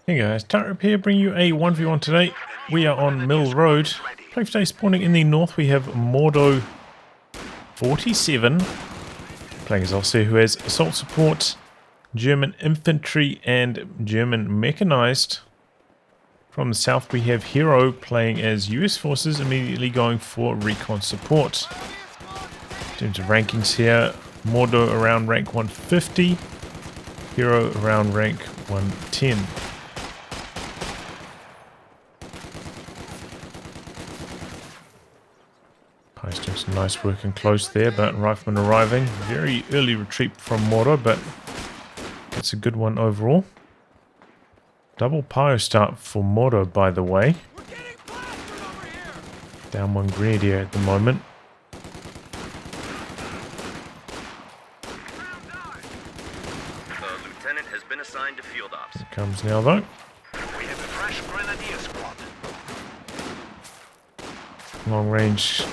Hey guys, Tarrip here, bring you a 1v1 today. We are on Mill Road. Play today spawning in the north, we have Mordo47 playing as Ostheer, who has assault support, German infantry and German mechanized. From the south we have Hero playing as US forces, immediately going for Recon support. In terms of rankings here, Mordo around rank 150, Hero around rank 110. Pi's doing some nice work and close there, but Rifleman arriving. Very early retreat from Mordo, but it's a good one overall. Double Pio start for Mordo, by the way. Down one Grenadier at the moment. The lieutenant has been assigned to field ops. Here it comes now, though. We have a fresh Grenadier squad. Long range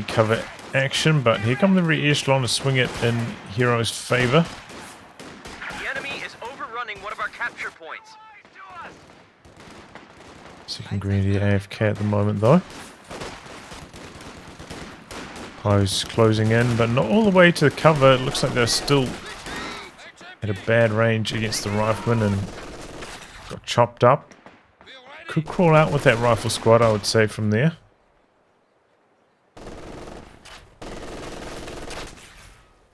cover action, but here come the re-echelon to swing it in Hero's favor. The enemy is overrunning one of our capture points. Second Grenadier AFK at the moment, though. Pio's closing in, but not all the way to the cover. It looks like they're still at a bad range against the rifleman and got chopped up. Could crawl out with that rifle squad, I would say, from there.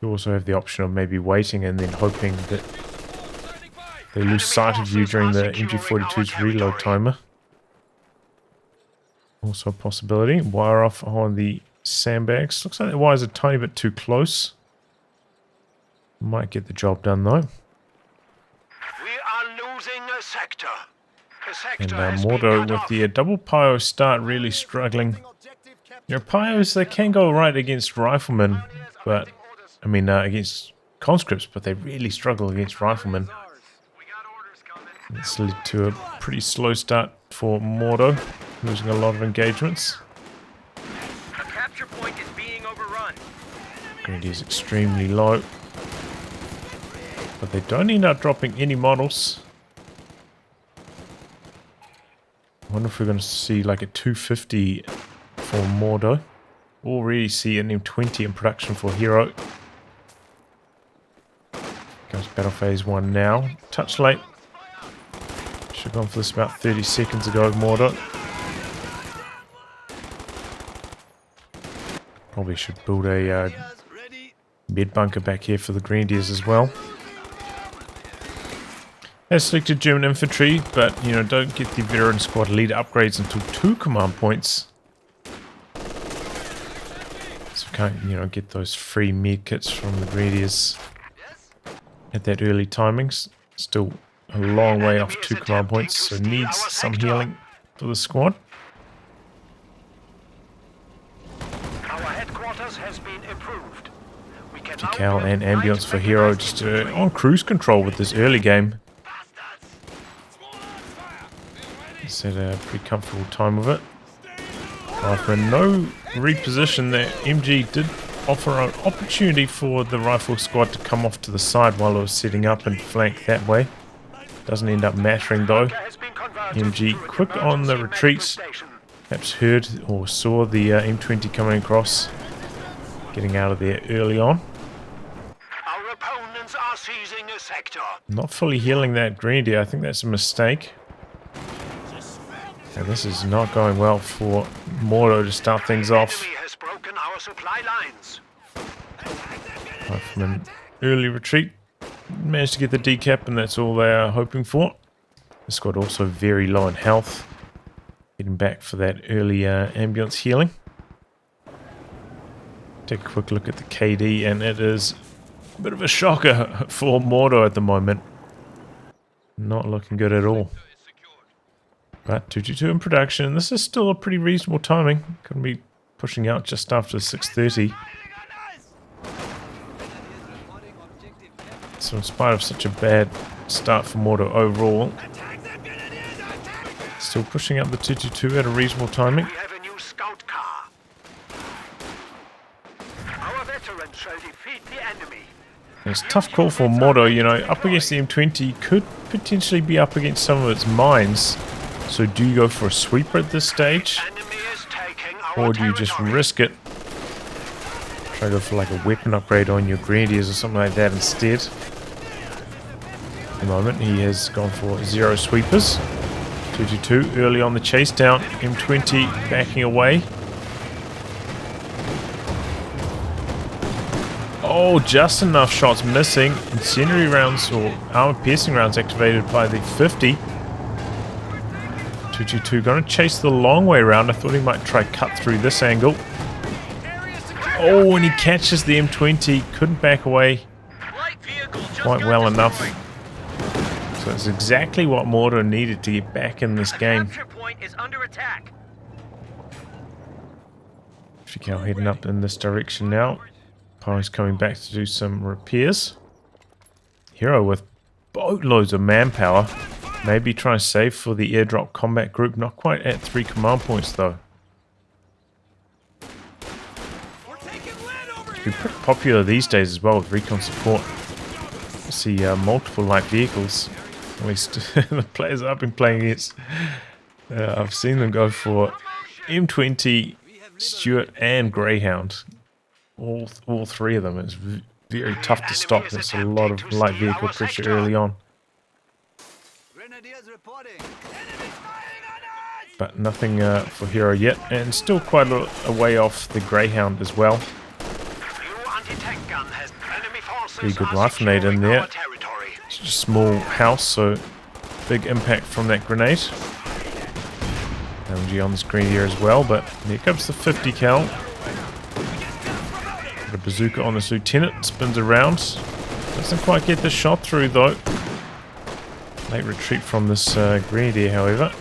You also have the option of maybe waiting and then hoping that they lose sight of you during the MG42's reload timer. Also a possibility. Wire off on the sandbags. Looks like the wire's a tiny bit too close. Might get the job done though. We are losing a sector. And Mordo with the double Pio start really struggling. You know, Pios, they can go right against riflemen, but I mean against conscripts, but they really struggle against riflemen. This led to a pretty slow start for Mordo, losing a lot of engagements. A capture point is being overrun. Grenadier is extremely low, but they don't end up dropping any models. I wonder if we're going to see like a 250 for Mordo. Already see an M20 in production for Hero. Goes battle phase 1 now. Touch late. Should have gone for this about 30 seconds ago, Mordo. Probably should build a med bunker back here for the Grenadiers as well. Has selected German infantry, but you know, don't get the veteran squad leader upgrades until 2 command points. So can't, you know, get those free med kits from the Grenadiers at that early timings. Still a long way off 2 command points, so needs some healing for the squad. Our headquarters has been improved. We can now Decal and build ambience light for Hero, just on cruise control with this early game. He's had a pretty comfortable time of it. Rifleman, no reposition. The MG did offer an opportunity for the rifle squad to come off to the side while it was setting up and flank that way. Doesn't end up mattering though. MG quick on the retreat. Perhaps heard or saw the M20 coming across. Getting out of there early on. Our opponents are seizing a sector. Not fully healing that Grenadier. I think that's a mistake. And this is not going well for Mordo to start things off. Enemy has broken our supply lines. Rifleman early retreat. Managed to get the decap, and that's all they are hoping for. The squad also very low in health. Getting back for that early ambulance healing. Take a quick look at the KD, and it is a bit of a shocker for Mordo at the moment. Not looking good at all. But 222 in production. This is still a pretty reasonable timing. Going to be pushing out just after 6:30. So in spite of such a bad start for Mordo overall, still pushing up the 222 at a reasonable timing. We have a new scout car. Our veterans shall defeat the enemy. And it's a tough call for Mordo, you know, up against the M20 could potentially be up against some of its mines. So do you go for a sweeper at this stage? Enemy is taking our Or do you just territory. risk it? Try to go for like a weapon upgrade on your Grenadiers or something like that instead. At the moment he has gone for 0 sweepers. 222 early on the chase down. M20 backing away. Oh, just enough shots missing. Incendiary rounds or armor piercing rounds activated by the 50. 222 going to chase the long way around. I thought he might try cut through this angle. Oh, and he catches the M20. Couldn't back away quite well enough. So it's exactly what Mordo needed to get back in this game. Chical heading up in this direction now. Pyro's coming back to do some repairs. Hero with boatloads of manpower. Maybe try and save for the airdrop combat group. Not quite at 3 command points though. It's been pretty popular these days as well with Recon support. I see multiple light vehicles. At least the players I've been playing against. I've seen them go for M20, Stuart and Greyhound. All 3 of them. It's very tough to stop. There's a lot of light vehicle pressure early on. But nothing for Hero yet. And still quite a way off the Greyhound as well. Pretty good rifle nade in there. It's just a small house, so big impact from that grenade. LMG on the screen here as well, but here comes the 50 cal. Got a bazooka on this lieutenant, spins around. Doesn't quite get the shot through though. Late retreat from this grenadier, however.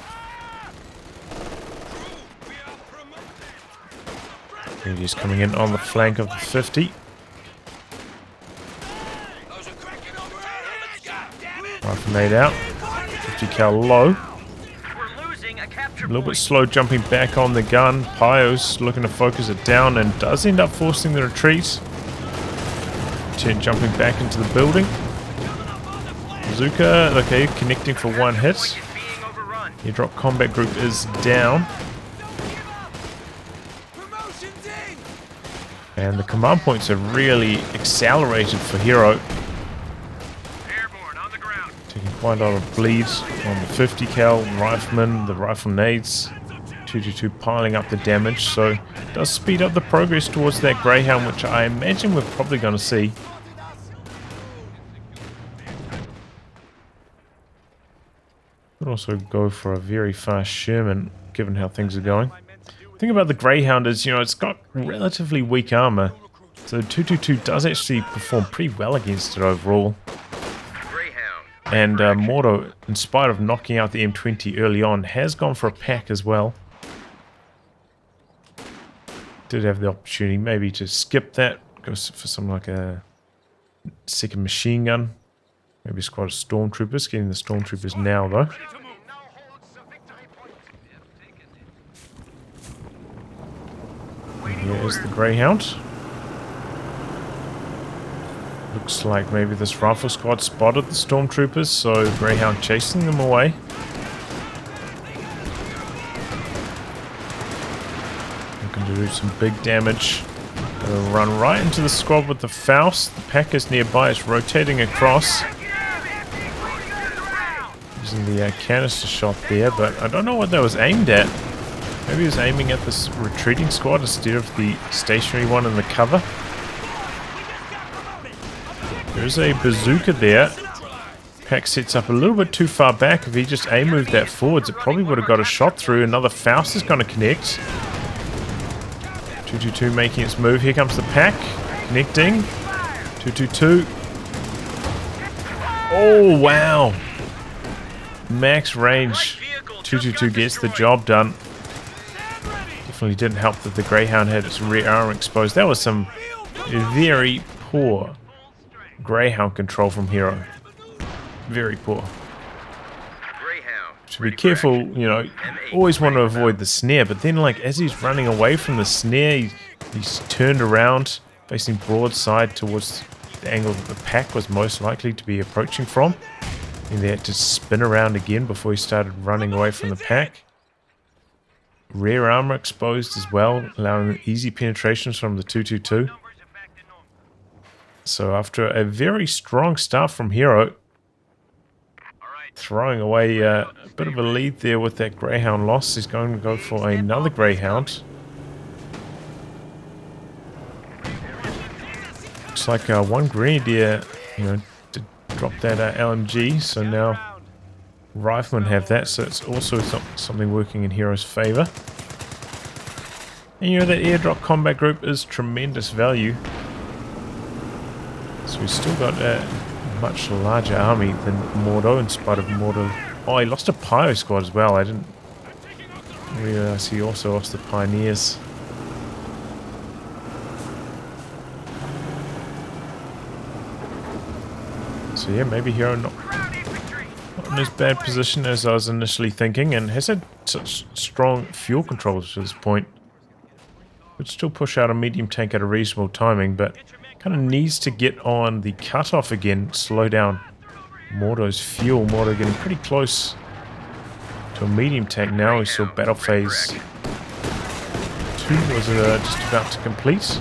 Grenadier's coming in on the flank of the 50. Rifle nade out. 50 cal low. A little bit slow jumping back on the gun. Pyos looking to focus it down and does end up forcing the retreat. Lieutenant jumping back into the building. Bazooka, okay, connecting for 1 hit. Airdrop combat group is down. And the command points have really accelerated for Hero. Taking quite a lot of bleeds on the 50 cal, rifleman, the rifle nades. 222 piling up the damage, so it does speed up the progress towards that Greyhound, which I imagine we're probably going to see. Could also go for a very fast Sherman, given how things are going. The thing about the Greyhound is, it's got relatively weak armor, so 222 does actually perform pretty well against it overall. And Mordo, in spite of knocking out the M20 early on, has gone for a pack as well. Did have the opportunity maybe to skip that, go for something like a second machine gun. Maybe a squad of stormtroopers, getting the stormtroopers now though. And here is the Greyhound. Looks like maybe this rifle squad spotted the stormtroopers, so Greyhound chasing them away. Looking to do some big damage. Gonna run right into the squad with the Faust. The pack is nearby, it's rotating across. Using the canister shot there, but I don't know what that was aimed at. Maybe he was aiming at this retreating squad instead of the stationary one in the cover. There's a bazooka there. Pack sets up a little bit too far back. If he just A-moved that forwards, it probably would have got a shot through. Another Faust is going to connect. 222 making its move. Here comes the pack. Connecting. 222. Oh, wow. Max range. 222 gets the job done. Definitely didn't help that the Greyhound had its rear arm exposed. That was some very poor Greyhound control from Hero. Very poor. Should be careful, always want to avoid the snare, but then as he's running away from the snare, he's turned around, facing broadside towards the angle that the pack was most likely to be approaching from. And they had to spin around again before he started running away from the pack. Rear armor exposed as well, allowing easy penetrations from the 222. So after a very strong start from Hero, throwing away a bit of a lead there with that Greyhound loss, he's going to go for another Greyhound. Looks like one Grenadier, did drop that LMG, so now Riflemen have that, so it's also something working in Hero's favor. And that airdrop combat group is tremendous value. So we've still got a much larger army than Mordo, in spite of Mordo. Oh, he lost a Pyro squad as well. I didn't realize he also lost the Pioneers. So yeah, maybe Hero not in as bad position as I was initially thinking, and has had such strong fuel controls to this point. Could still push out a medium tank at a reasonable timing, but kind of needs to get on the cutoff again, slow down Mordo's fuel. Mordo getting pretty close to a medium tank now. We saw battle phase 2 was just about to complete.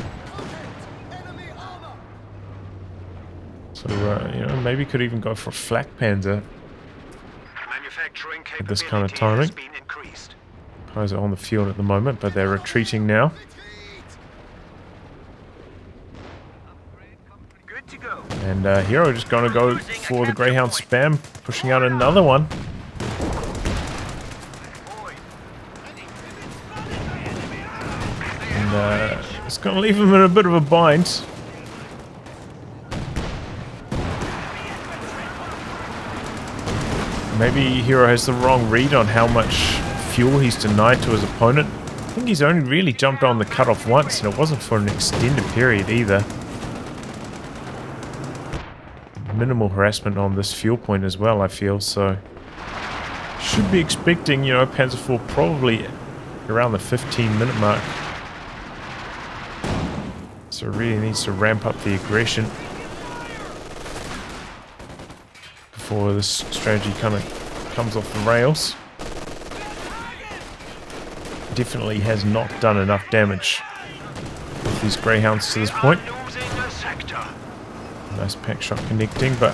So, maybe could even go for a flak panzer at this kind of timing. Pies are on the field at the moment, but they're retreating now. And Hero just going to go for the Greyhound spam, pushing out another one. And it's going to leave him in a bit of a bind. Maybe Hero has the wrong read on how much fuel he's denied to his opponent. I think he's only really jumped on the cutoff once, and it wasn't for an extended period either. Minimal harassment on this fuel point as well, I feel, so should be expecting, Panzer IV probably around the 15-minute mark. So it really needs to ramp up the aggression before this strategy kind of comes off the rails. Definitely has not done enough damage with these Greyhounds to this point. Nice pack shot connecting, but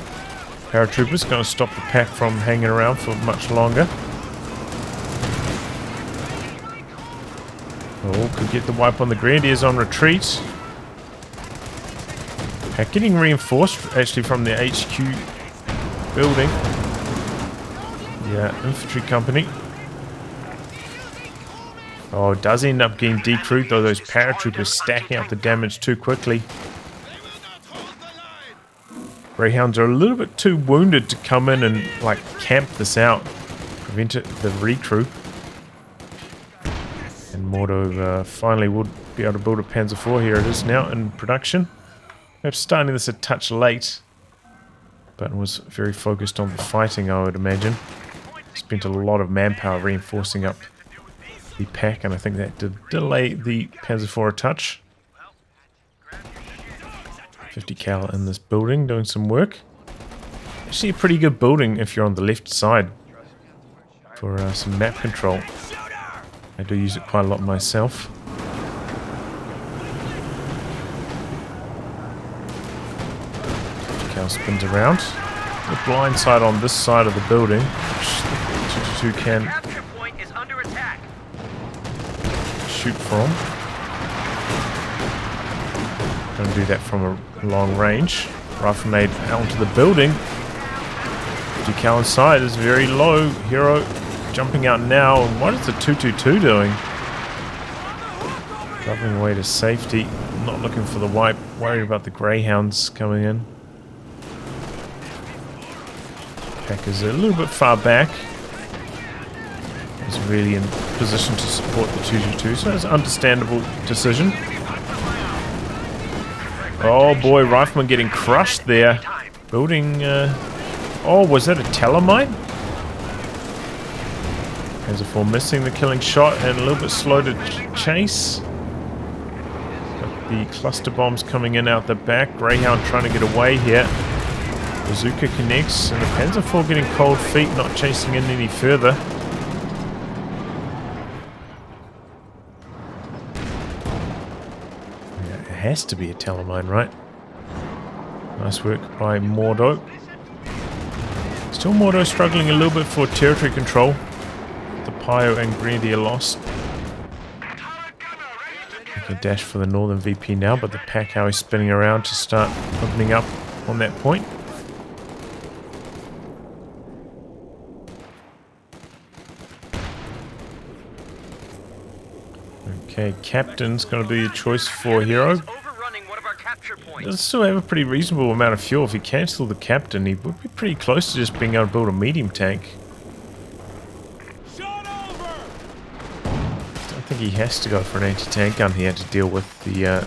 Paratroopers going to stop the pack from hanging around for much longer. Oh, could get the wipe on the Grenadiers on retreat. Pack getting reinforced actually from the HQ building. Yeah, infantry company. Oh, it does end up getting decrewed, though those Paratroopers stacking up the damage too quickly. Greyhounds are a little bit too wounded to come in and camp this out, prevent the recrew. And Mordo finally would be able to build a Panzer IV. Here it is now in production. Perhaps starting this a touch late, but was very focused on the fighting, I would imagine. Spent a lot of manpower reinforcing up the pack, and I think that did delay the Panzer IV a touch. 50 cal in this building doing some work. Actually a pretty good building if you're on the left side for some map control. I do use it quite a lot myself. 50 cal spins around. The blind side on this side of the building, which the 222 can shoot from. Going to do that from a long range. Rifle made out into the building. 50 cal inside is very low. Hero jumping out now. And what is the 222 doing? Dropping away to safety. Not looking for the wipe. Worried about the Greyhounds coming in. Pack is a little bit far back. He's really in position to support the 222, so it's an understandable decision. Oh boy, Rifleman getting crushed there. Building, oh, was that a Telemine? Panzer IV missing the killing shot and a little bit slow to chase. Got the cluster bombs coming in out the back. Greyhound trying to get away here. Bazooka connects, and the Panzer IV getting cold feet, not chasing in any further. Yeah, it has to be a Telemine, right? Nice work by Mordo. Still Mordo struggling a little bit for territory control. The Pio and Grenadier lost. Making a dash for the northern VP now, but the Pacow is spinning around to start opening up on that point. Okay, Captain's going to be the choice for Hero. Does still have a pretty reasonable amount of fuel. If he cancelled the Captain, he would be pretty close to just being able to build a medium tank. I think he has to go for an anti-tank gun here to deal with the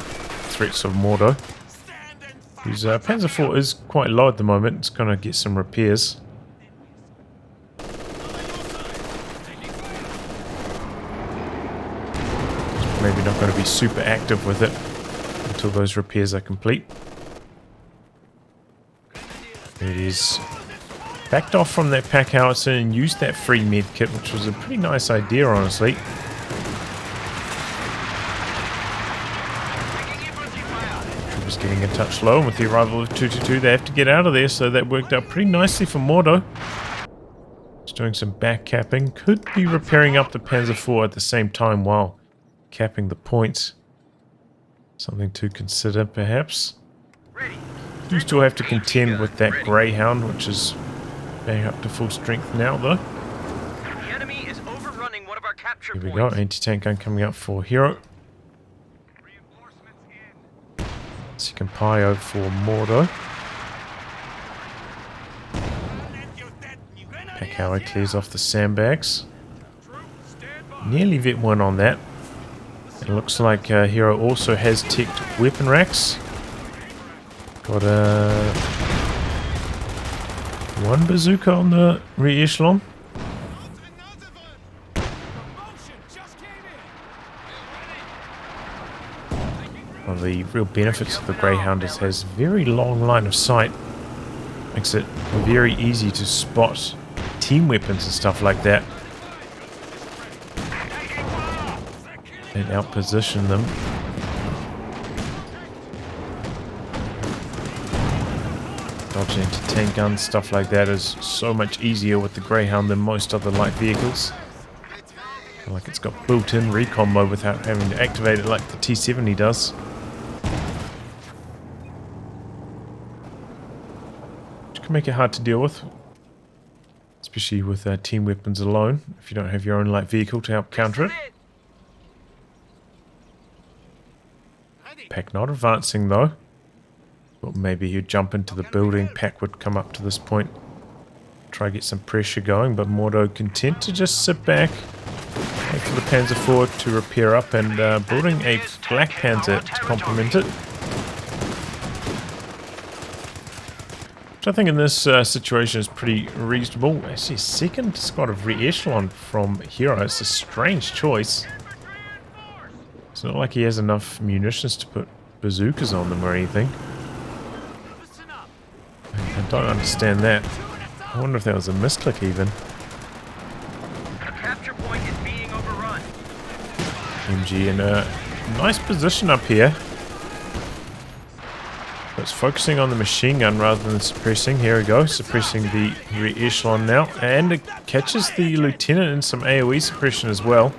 threats of Mordo. His Panzer IV is quite low at the moment. It's going to get some repairs. Maybe not going to be super active with it until those repairs are complete. It is backed off from that pack howitzer and used that free med kit, which was a pretty nice idea, honestly. Troopers getting a touch low, and with the arrival of 222 they have to get out of there, so that worked out pretty nicely for Mordo. Just doing some back capping. Could be repairing up the Panzer IV at the same time while capping the points. Something to consider, perhaps. Do still have to contend with that Greyhound, which is back up to full strength now, though. The enemy is overrunning one of our capture Here we go, anti-tank gun coming up for Hero. Second Pio for Mordo. Pacow clears off the sandbags. Nearly vet one on that. It looks like Hero also has teched weapon racks. Got one bazooka on the rear echelon. One of the real benefits of the Greyhound is it has very long line of sight. Makes it very easy to spot team weapons and stuff like that. And outposition them. Dodge anti-tank guns, stuff like that is so much easier with the Greyhound than most other light vehicles. I feel like it's got built-in recon mode without having to activate it like the T-70 does. Which can make it hard to deal with. Especially with team weapons alone, if you don't have your own light vehicle to help counter it. Pack not advancing though. But maybe he'd jump into the building. Pack would come up to this point. Try to get some pressure going, but Mordo content to just sit back. Wait for the Panzer IV to repair up and building a Black Panzer to complement it. Which I think in this situation is pretty reasonable. Actually, second squad of re-echelon from Hero. It's a strange choice. It's not like he has enough munitions to put bazookas on them or anything. I don't understand that. I wonder if that was a misclick even. The capture point is being overrun. MG in a nice position up here. But it's focusing on the machine gun rather than suppressing. Here we go, suppressing the re-echelon now. And it catches the lieutenant in some AoE suppression as well.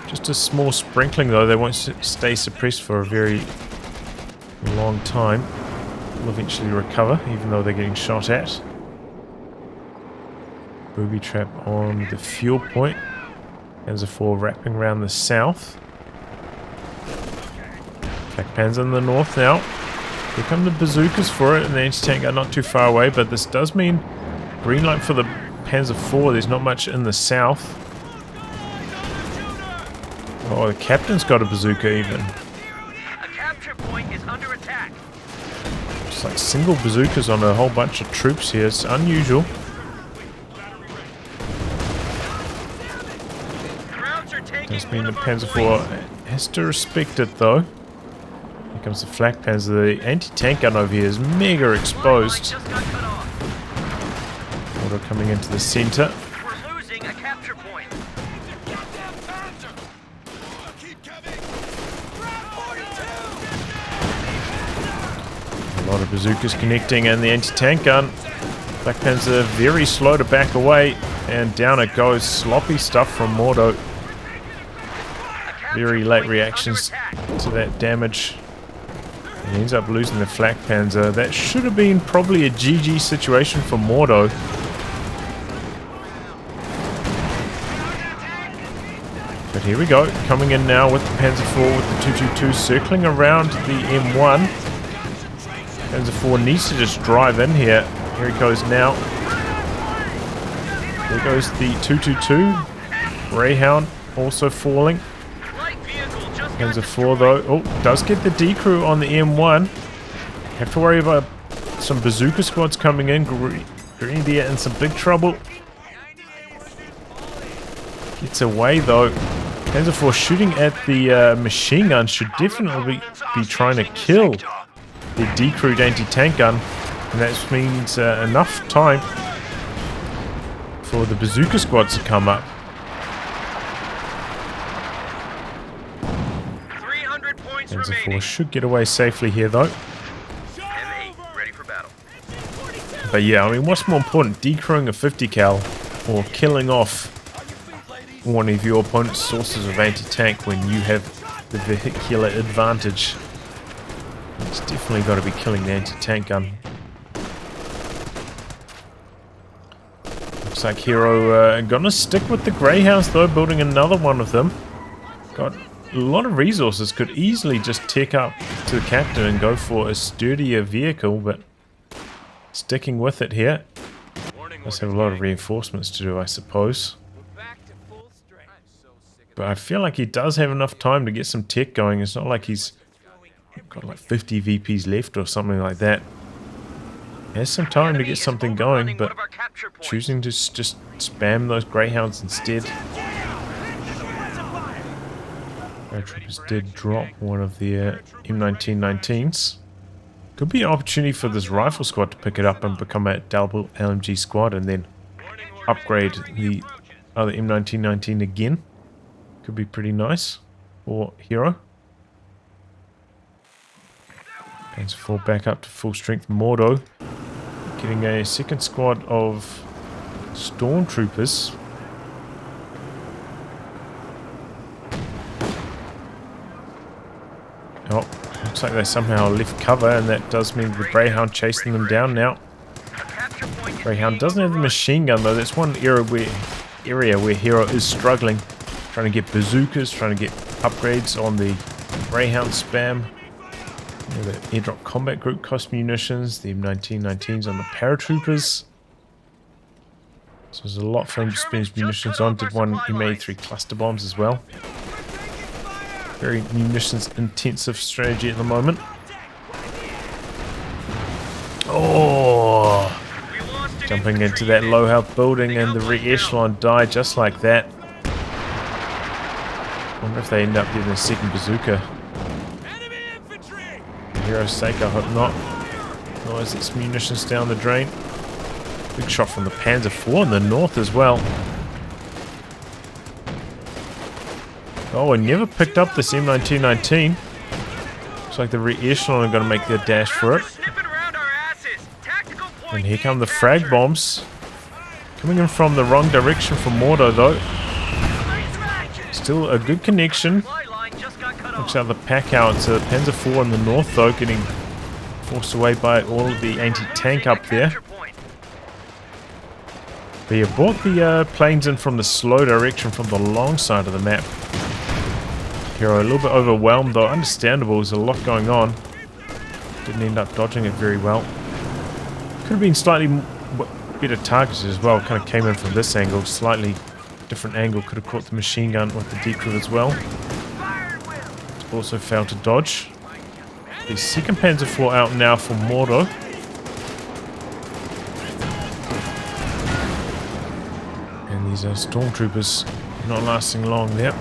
Just a small sprinkling though, they won't stay suppressed for a very long time. Will eventually recover, even though they're getting shot at. Booby trap on the fuel point. Panzer IV wrapping around the south. Black Panzer in the north now. Here come the bazookas for it, and the anti-tank are not too far away, but this does mean green light for the Panzer IV. There's not much in the south. Oh, the captain's got a bazooka even. A capture point is under attack. It's like single bazookas on a whole bunch of troops here. It's unusual. Does mean the Panzer IV has to respect it though. Here comes the flak panzer. The anti-tank gun over here is mega exposed. Mordo coming into the center. We're losing a capture point. A lot of bazookas connecting and the anti-tank gun. Flak panzer very slow to back away. And down it goes. Sloppy stuff from Mordo. Very late reactions to that damage. He ends up losing the flak panzer. That should have been probably a GG situation for Mordo. But here we go. Coming in now with the Panzer IV with the 222 circling around the M1. Panzer IV needs to just drive in here. Here he goes now. There goes the 222. Greyhound also falling. Panzer IV though. Oh, does get the decrew on the M1. Have to worry about some bazooka squads coming in. Grenadier in some big trouble. Gets away though. Panzer IV shooting at the machine gun should definitely be trying to kill the decrewed anti-tank gun. And that means enough time for the bazooka squads to come up. Panzer IV should get away safely here though. Ready for battle. But yeah, I mean, what's more important, decrewing a 50 cal or killing off one of your opponent's sources of anti-tank when you have the vehicular advantage? It's definitely got to be killing the anti-tank gun. Looks like Hero gonna stick with the Greyhounds though, building another one of them. Got a lot of resources, could easily just tick up to the captain and go for a sturdier vehicle, but sticking with it here. Does have a lot of reinforcements to do, I suppose. But I feel like he does have enough time to get some tech going. It's not like he's got like 50 VPs left or something like that. He has some time to get something going, but choosing to just spam those Greyhounds instead. Paratroopers did drop one of the M1919s. Could be an opportunity for this rifle squad to pick it up and become a double LMG squad and then upgrade the other M1919 again. Could be pretty nice for Hero. Panzer IV back up to full strength. Mordo getting a second squad of stormtroopers. Oh, looks like they somehow left cover, and that does mean the Greyhound chasing them down now. Greyhound doesn't have the machine gun though. That's one area where Hero is struggling. Trying to get bazookas, trying to get upgrades on the Greyhound spam. The airdrop combat group cost munitions, the M1919s on the paratroopers. So there's a lot for him to spend his munitions on. Did one MA3 cluster bombs as well. Very munitions intensive strategy at the moment. Oh! Jumping into that low health building and the re-echelon died just like that. Wonder if they end up getting a second bazooka. For Hero's sake, I hope not. Otherwise it's munitions down the drain. Big shot from the Panzer IV in the north as well. Oh, I never picked up this M1919. Looks like the re-echelon are going to make their dash for it. And here come the frag bombs. Coming in from the wrong direction for Mordo though. Still a good connection. Looks like the pack out. It's a Panzer IV in the north though, getting forced away by all of the anti-tank up there. But yeah, brought the planes in from the slow direction from the long side of the map. Hero a little bit overwhelmed though, understandable, there's a lot going on. Didn't end up dodging it very well. Could have been slightly better targeted as well, kind of came in from this angle, slightly different angle, could have caught the machine gun with the decrew as well. Also failed to dodge. The second Panzer IV out now for Mordo. And these are stormtroopers not lasting long there.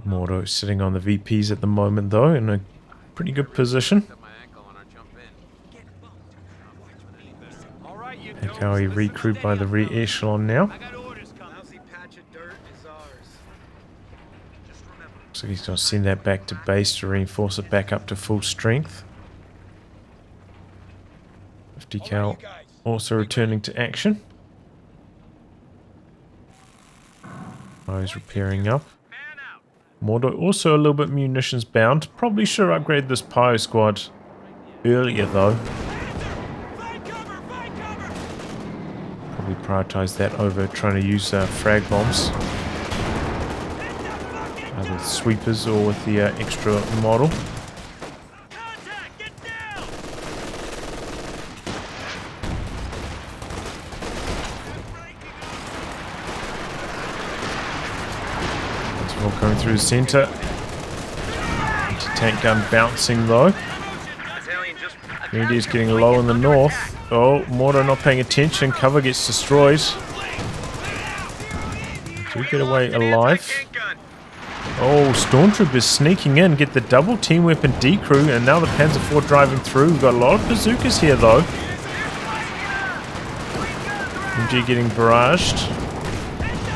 Mordo sitting on the VPs at the moment though, in a pretty good position. Look how he recruit by the rear echelon now. Looks like he's going to send that back to base to reinforce it back up to full strength. 50 cal also returning to action. Oh, he's repairing up. Mordo also a little bit munitions bound. Probably should have upgraded this Pyro squad earlier though. Probably prioritize that over trying to use frag bombs. Either with sweepers or with the extra model. Going through the center. Anti-tank gun bouncing though. Grenadier's getting low in the north. Oh, Mordo not paying attention. Cover gets destroyed. Do get away alive. Oh, Stormtroopers sneaking in. Get the double team weapon decrew. And now the Panzer IV driving through. We've got a lot of bazookas here though. MG getting barraged.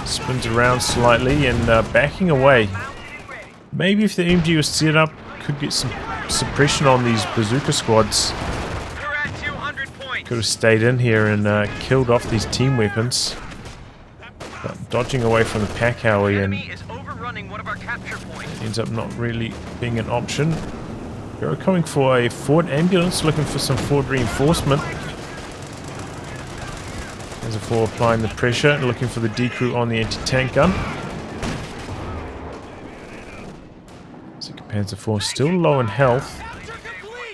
Spins around slightly and backing away. Maybe if the MG was set up, could get some suppression on these bazooka squads. Could have stayed in here and killed off these team weapons. But dodging away from the pack howie and ends up not really being an option. They're coming for a Ford ambulance, looking for some Ford reinforcement. Panzer IV applying the pressure, looking for the decrew on the anti-tank gun. Second Panzer IV still low in health.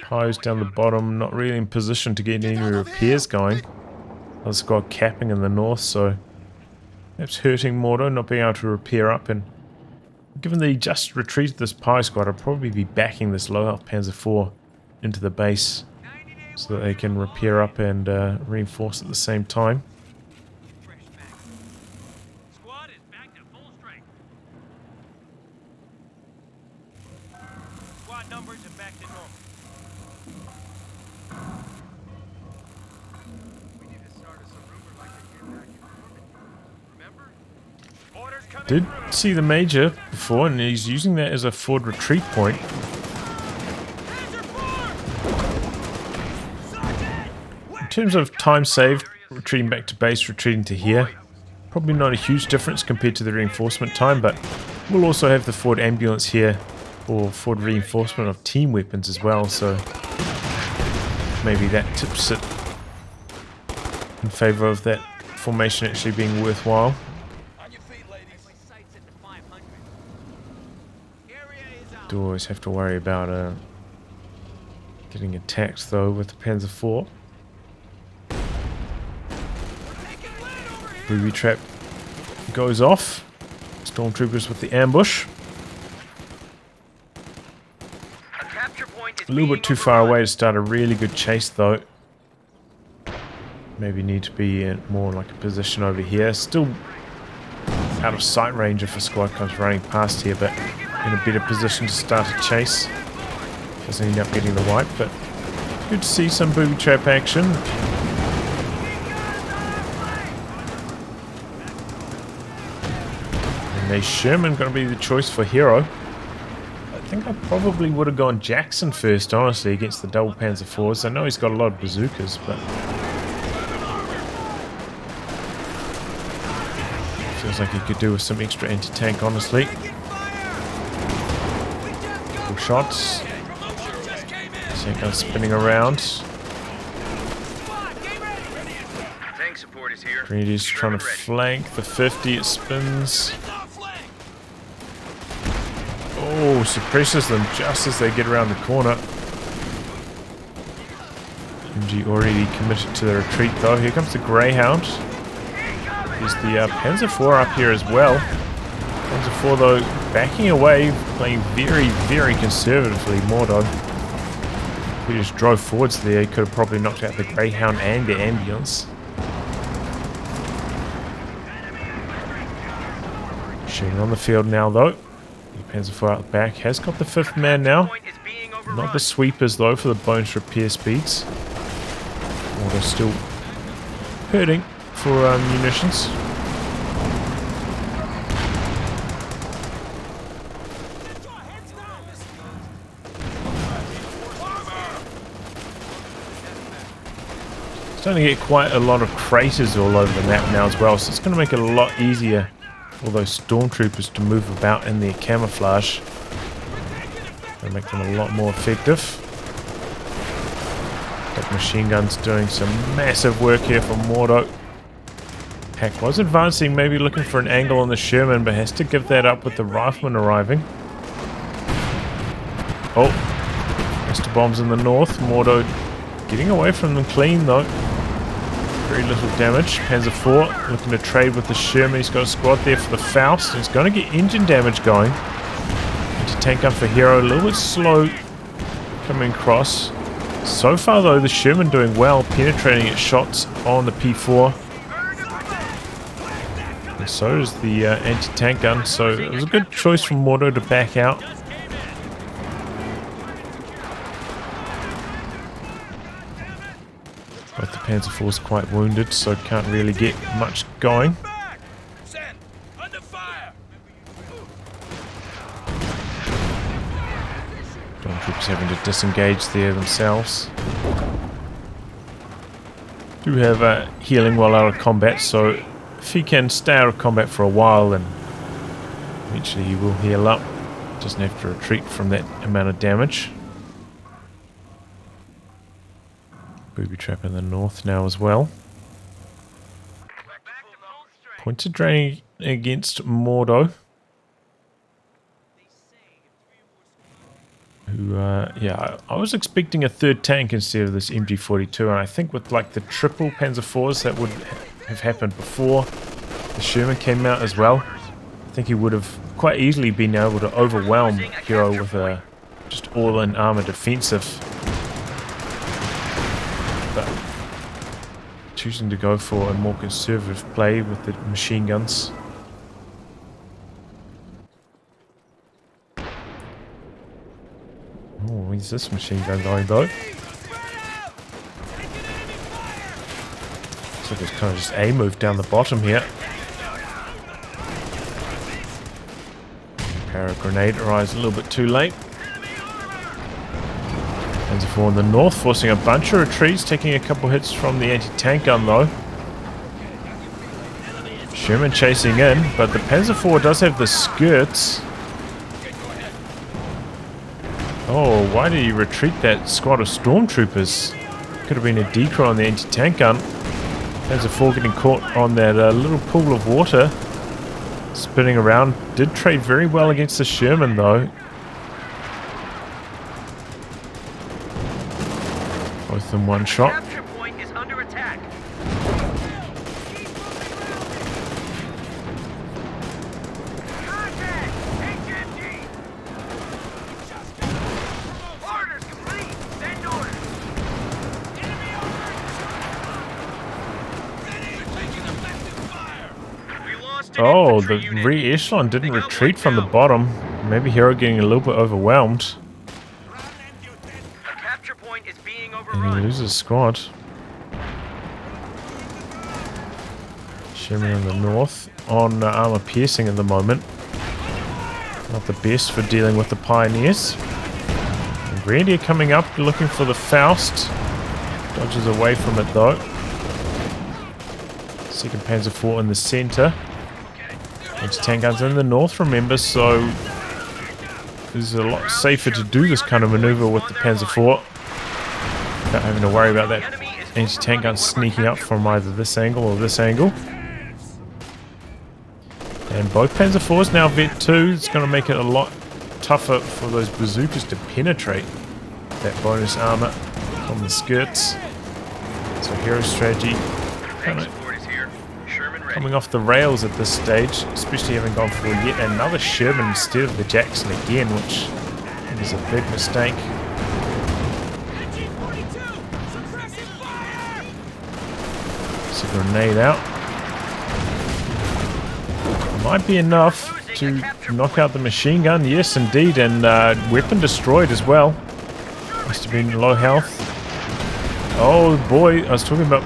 Highs down the bottom, not really in position to get any repairs going. Another squad capping in the north, so perhaps hurting Mordo, not being able to repair up. And given that he just retreated this Pie squad, I'd probably be backing this low health Panzer IV into the base so that they can repair up and reinforce at the same time. Did see the Major before, and he's using that as a forward retreat point. In terms of time saved, retreating back to base, retreating to here, probably not a huge difference compared to the reinforcement time, but we'll also have the forward ambulance here for forward reinforcement of team weapons as well, so maybe that tips it in favor of that formation actually being worthwhile. Do always have to worry about getting attacked though with the Panzer IV. Booby trap goes off. Stormtroopers with the ambush. A little bit too far away to start a really good chase though. Maybe need to be in more like a position over here. Still out of sight range if a squad comes running past here, but in a better position to start a chase. Doesn't end up getting the wipe, but good to see some booby trap action. And a Sherman going to be the choice for hero. I think I probably would have gone Jackson first, honestly, against the double Panzer IVs. I know he's got a lot of bazookas, but feels like he could do with some extra anti-tank, honestly. Shots. Tank gun spinning around. Tank support is here. Grenadier's trying to flank the 50. It spins. Oh, suppresses them just as they get around the corner. MG already committed to the retreat though. Here comes the Greyhound. There's the Panzer IV up here as well. Panzer IV though backing away, playing very, very conservatively. Mordo. If he just drove forwards there, he could have probably knocked out the Greyhound and the ambulance. Shooting on the field now though. Panzer IV out the back. Has got the 5th man now. Point is being Not overrun. the sweepers though for the bonus repair speeds. Mordo still hurting for munitions. Starting to get quite a lot of craters all over the map now as well, so it's going to make it a lot easier for those stormtroopers to move about in their camouflage. Going to make them a lot more effective. That machine gun's doing some massive work here for Mordo. Pack was advancing, maybe looking for an angle on the Sherman, but has to give that up with the rifleman arriving. Oh, Mr. Bombs in the north. Mordo getting away from them clean though. Very little damage. Panzer IV looking to trade with the Sherman. He's got a squad there for the Faust. He's going to get engine damage going. Anti-tank gun for Hero. A little bit slow coming across. So far though, the Sherman doing well, penetrating its shots on the P4. And so does the anti-tank gun. So it was a good choice from Mordo to back out. Both the Panzer IV's quite wounded, so can't really get much going. Stormtroopers having to disengage there themselves. Do have healing while out of combat, so if he can stay out of combat for a while, then eventually he will heal up. Doesn't have to retreat from that amount of damage. Booby trap in the north now as well. Points are draining against Mordo. Who, yeah, I was expecting a 3rd tank instead of this MG42, and I think with like the triple Panzer IVs that would have happened before the Sherman came out as well. I think he would have quite easily been able to overwhelm Hero with a just all-in armor defensive. But choosing to go for a more conservative play with the machine guns. Oh, where's this machine gun going though? So there's kind of just a move down the bottom here. Power grenade arrives a little bit too late. Panzer IV in the north, forcing a bunch of retreats, taking a couple hits from the anti-tank gun though. Sherman chasing in, but the Panzer IV does have the skirts. Oh, why did he retreat that squad of stormtroopers? Could have been a decoy on the anti-tank gun. Panzer IV getting caught on that little pool of water. Spinning around. Did trade very well against the Sherman though. Both in one shot. Capture point is under attack. Contact! HMG! Orders complete! Send orders! Enemy over! We lost an Oh, infantry the unit. re-echelon didn't retreat from the bottom. Maybe Hero getting a little bit overwhelmed. A capture point is being And overrun. he loses squad. Sherman in the north on armor piercing at the moment. Not the best for dealing with the pioneers. And Reindeer coming up looking for the Faust. Dodges away from it though. Second Panzer IV in the center. Anti-tank guns in the north, remember, so it's a lot safer to do this kind of maneuver with the Panzer IV. Without having to worry about that anti-tank gun sneaking up from either this angle or this angle. And both Panzer IVs now vet 2. It's going to make it a lot tougher for those bazookas to penetrate that bonus armor from the skirts. So Hero strategy kind of Support is here. Sherman ready. coming off the rails at this stage, especially having gone for yet another Sherman instead of the Jackson again, which is a big mistake. It's a grenade out. Might be enough. to knock out the machine gun. Yes, indeed. And weapon destroyed as well. Must have been low health. Oh boy, I was talking about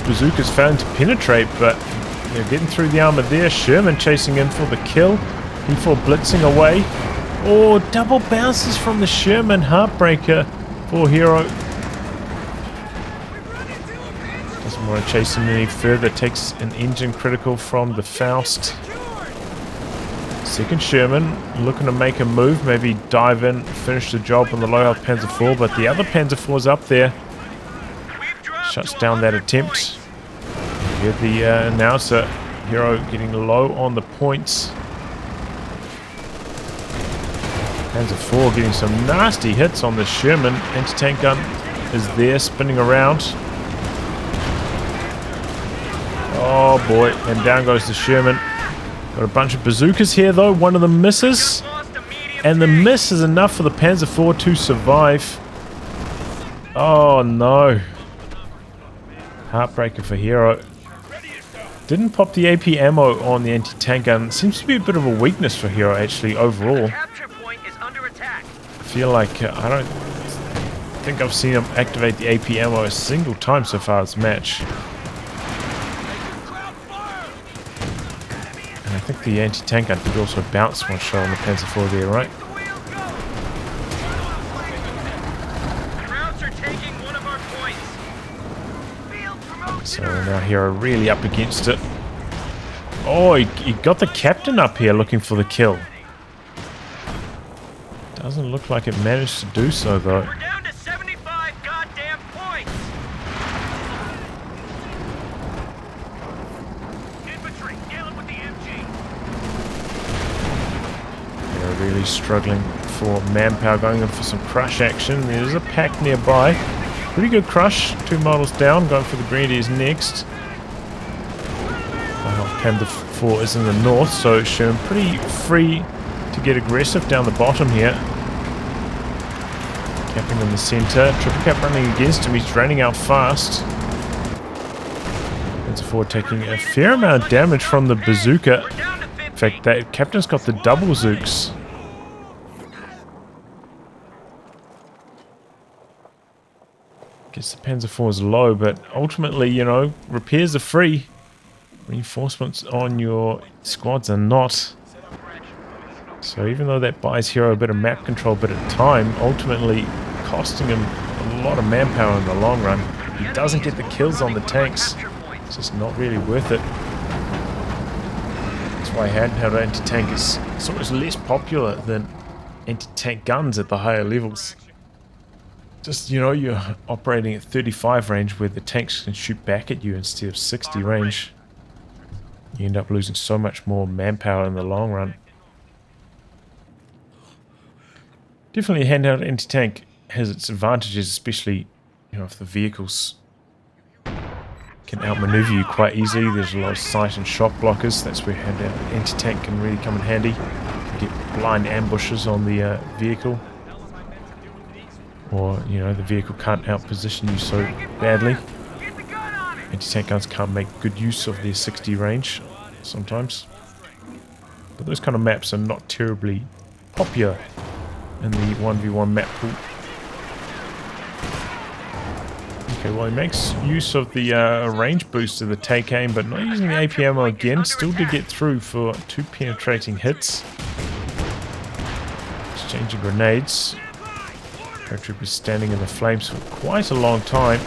bazookas failing to penetrate, but they're getting through the armor there. Sherman chasing in for the kill. P4 blitzing away. Oh, double bounces from the Sherman. Heartbreaker for Hero. Doesn't want to chase him any further. Takes an engine critical from the Faust. Second Sherman looking to make a move. Maybe dive in, finish the job on the low health Panzer IV. But the other Panzer IV's up there. Shuts down that attempt. You hear the announcer. Hero getting low on the points. Panzer IV getting some nasty hits on the Sherman. Anti-tank gun is there, spinning around. Oh boy, and down goes the Sherman. Got a bunch of bazookas here though. One of them misses. And the miss is enough for the Panzer IV to survive. Oh no. Heartbreaker for Hero. Didn't pop the AP ammo on the anti-tank gun. Seems to be a bit of a weakness for Hero actually overall. I feel like I don't think I've seen him activate the AP ammo a single time so far this match. And I think the anti-tank gun did also bounce one shot on the Panzer IV there, right? So now Hero really up against it. Oh, he got the captain up here looking for the kill. Doesn't look like it managed to do so though. We're down to 75 goddamn points. Infantry, deal with the MG. They're really struggling for manpower, going in for some crush action. There's a pack nearby. Pretty good crush. 2 models down, going for the Grenadiers next. Panzer IV is in the north, so Sherman pretty free to get aggressive down the bottom here. Capping in the center. Triple cap running against him. He's draining out fast. Panzer IV taking a fair amount of damage from the bazooka. In fact, that captain's got the double zooks. Guess the Panzer IV is low, but ultimately, you know, repairs are free. Reinforcements on your squads are not. So even though that buys Hero a bit of map control, but at time, ultimately costing him a lot of manpower in the long run. He doesn't get the kills on the tanks. It's just not really worth it. That's why handheld anti-tank is so much less popular than anti-tank guns at the higher levels. Just, you know, you're operating at 35 range where the tanks can shoot back at you instead of 60 range. You end up losing so much more manpower in the long run. Definitely handheld anti-tank has its advantages, especially, you know, if the vehicles can outmaneuver you quite easily. There's a lot of sight and shot blockers. That's where handheld anti-tank can really come in handy. You get blind ambushes on the vehicle. Or, you know, the vehicle can't outposition you so badly. Anti-tank guns can't make good use of their 60 range sometimes. But those kind of maps are not terribly popular in the 1v1 map pool. Okay, well, he makes use of the range boost of the take aim, but not using the AP ammo again. Still did get through for 2 penetrating hits. Exchanging grenades. Paratrooper standing in the flames for quite a long time.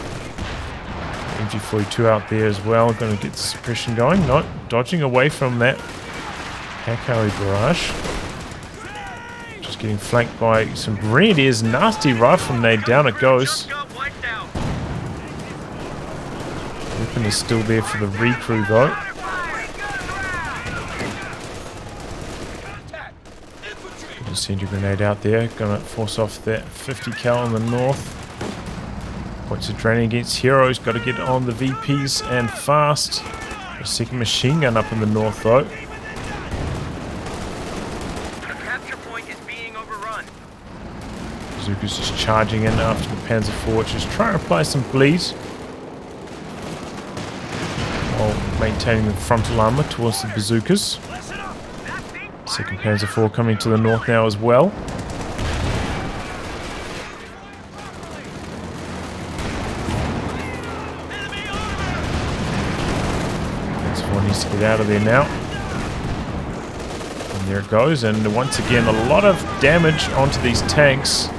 MG42 out there as well. Going to get the suppression going. Not dodging away from that Hakari barrage. Just getting flanked by some Grenadiers. Nasty rifle nade. Down it goes. Weapon is still there for the recrew though. Incendiary grenade out there. Gonna force off that 50 cal in the north. Points are draining against Heroes. Got to get on the VPs and fast. A second machine gun up in the north though. The capture point is being overrun. Bazooka's just charging in after the Panzer IV, just trying to apply some bleed while maintaining the frontal armor towards the bazookas. Second Panzer IV coming to the north now as well. Panzer IV needs to get out of there now. And there it goes, and once again a lot of damage onto these tanks.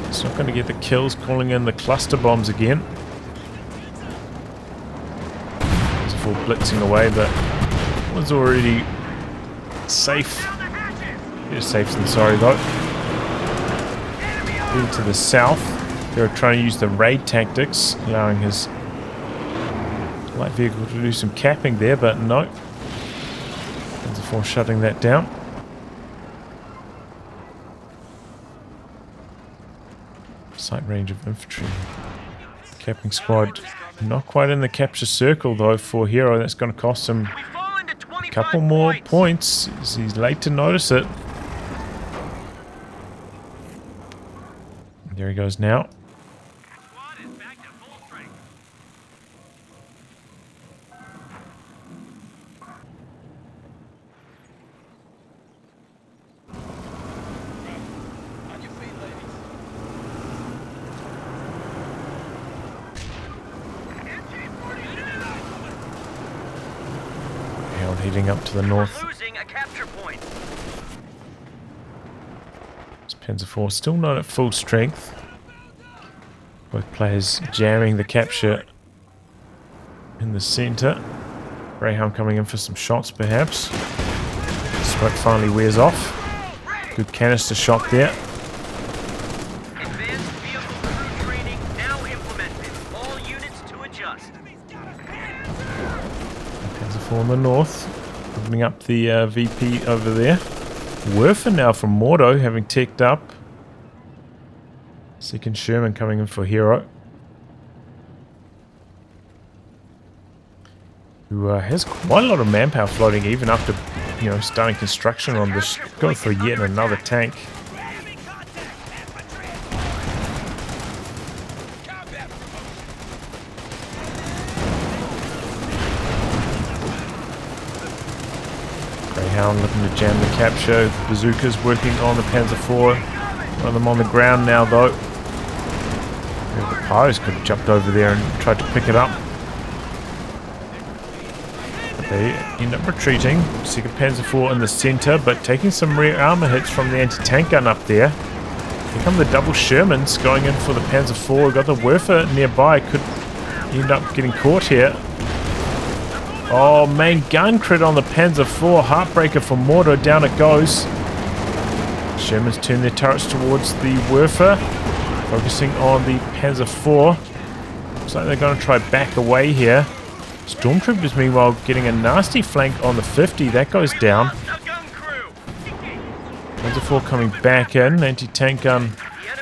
It's not going to get the kills, calling in the cluster bombs again. Panzer IV blitzing away, but was already safe. Better safe than sorry though. Moving to the south, they're trying to use the raid tactics, allowing his light vehicle to do some capping there, but no. Panzer IV shutting that down. Sight range of infantry. Capping squad not quite in the capture circle though for Hero. That's going to cost him a couple more points. He's late to notice it. There he goes now. Heading up to the north. Losing a capture point. This Panzer IV still not at full strength. Both players jamming the capture in the center. Greyhound coming in for some shots perhaps. Smoke finally wears off. Good canister shot there. Advanced vehicle crew training now implemented. All units to adjust. Panzer IV on the north. Opening up the VP over there. Werfer now from Mordo having ticked up. Second Sherman coming in for Hero. Who has quite a lot of manpower floating even after, you know, starting construction on this. Going for yet another tank. Greyhound looking to jam the capture. Bazookas working on the Panzer IV. One of them on the ground now though. The Pyros could have jumped over there and tried to pick it up. But they end up retreating. Second Panzer IV in the center, but taking some rear armor hits from the anti-tank gun up there. Here come the double Shermans going in for the Panzer IV. Got the Werfer nearby. Could end up getting caught here. Oh, main gun crit on the Panzer IV. Heartbreaker for Mordo. Down it goes. Shermans turn their turrets towards the Werfer. Focusing on the Panzer IV. Looks like they're going to try back away here. Stormtroopers, meanwhile, getting a nasty flank on the 50. That goes down. Panzer IV coming back in. Anti-tank gun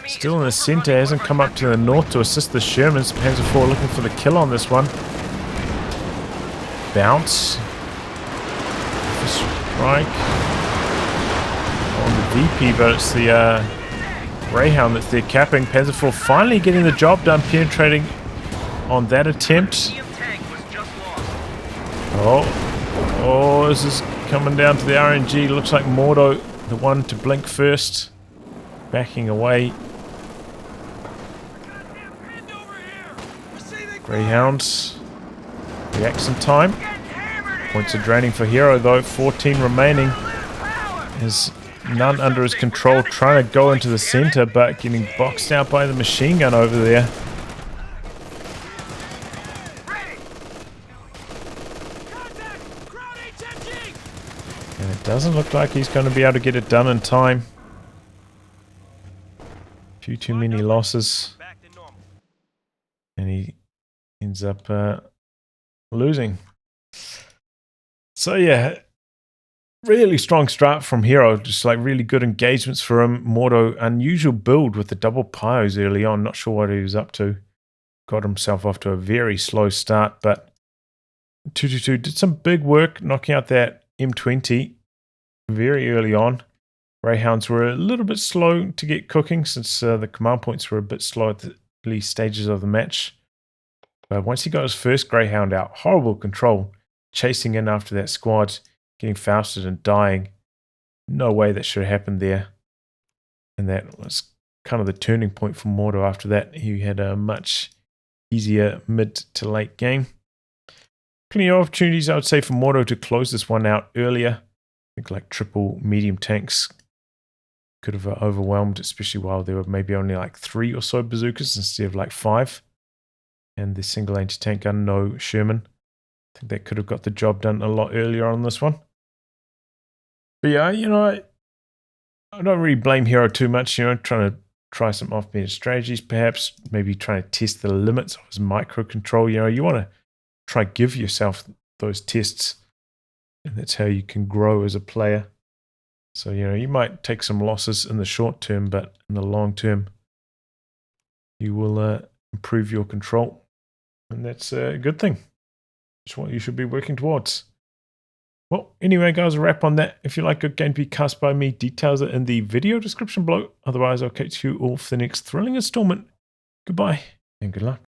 still in the center. Hasn't come up to the north to assist the Shermans. Panzer IV looking for the kill on this one. Bounce. Strike on the VP, but it's the Greyhound that's there capping. Panzer IV finally getting the job done, penetrating on that attempt. Oh, this is coming down to the RNG. Looks like Mordo, the one to blink first, backing away. Greyhounds. Reaction time. Points are draining for Hero though. 14 remaining. There's none under his control. Trying to go into the center, but getting boxed out by the machine gun over there. And it doesn't look like he's going to be able to get it done in time. Few too many losses. And he ends up losing. So yeah, really strong start from Hero. Just like really good engagements for him. Mordo, unusual build with the double pyros early on. Not sure what he was up to. Got himself off to a very slow start, but 222 did some big work knocking out that M20 very early on. Greyhounds were a little bit slow to get cooking since the command points were a bit slow at the early stages of the match. But once he got his first Greyhound out, horrible control, chasing in after that squad, getting Fausted and dying. No way that should have happened there. And that was kind of the turning point for Mordo. After that, he had a much easier mid to late game. Plenty of opportunities, I would say, for Mordo to close this one out earlier. I think like triple medium tanks could have overwhelmed, especially while there were maybe only like 3 or so bazookas instead of like 5. And the single anti-tank gun, no Sherman. I think that could have got the job done a lot earlier on this one. But yeah, you know, I don't really blame Hero too much, you know, trying to try some off-meta strategies, perhaps, maybe trying to test the limits of his micro-control. You know, you want to try give yourself those tests, and that's how you can grow as a player. So, you know, you might take some losses in the short term, but in the long term, you will improve your control, and that's a good thing. It's what you should be working towards. Well, anyway, guys, a wrap on that. If you like good game to be cast by me, details are in the video description below. Otherwise, I'll catch you all for the next thrilling installment. Goodbye, and good luck.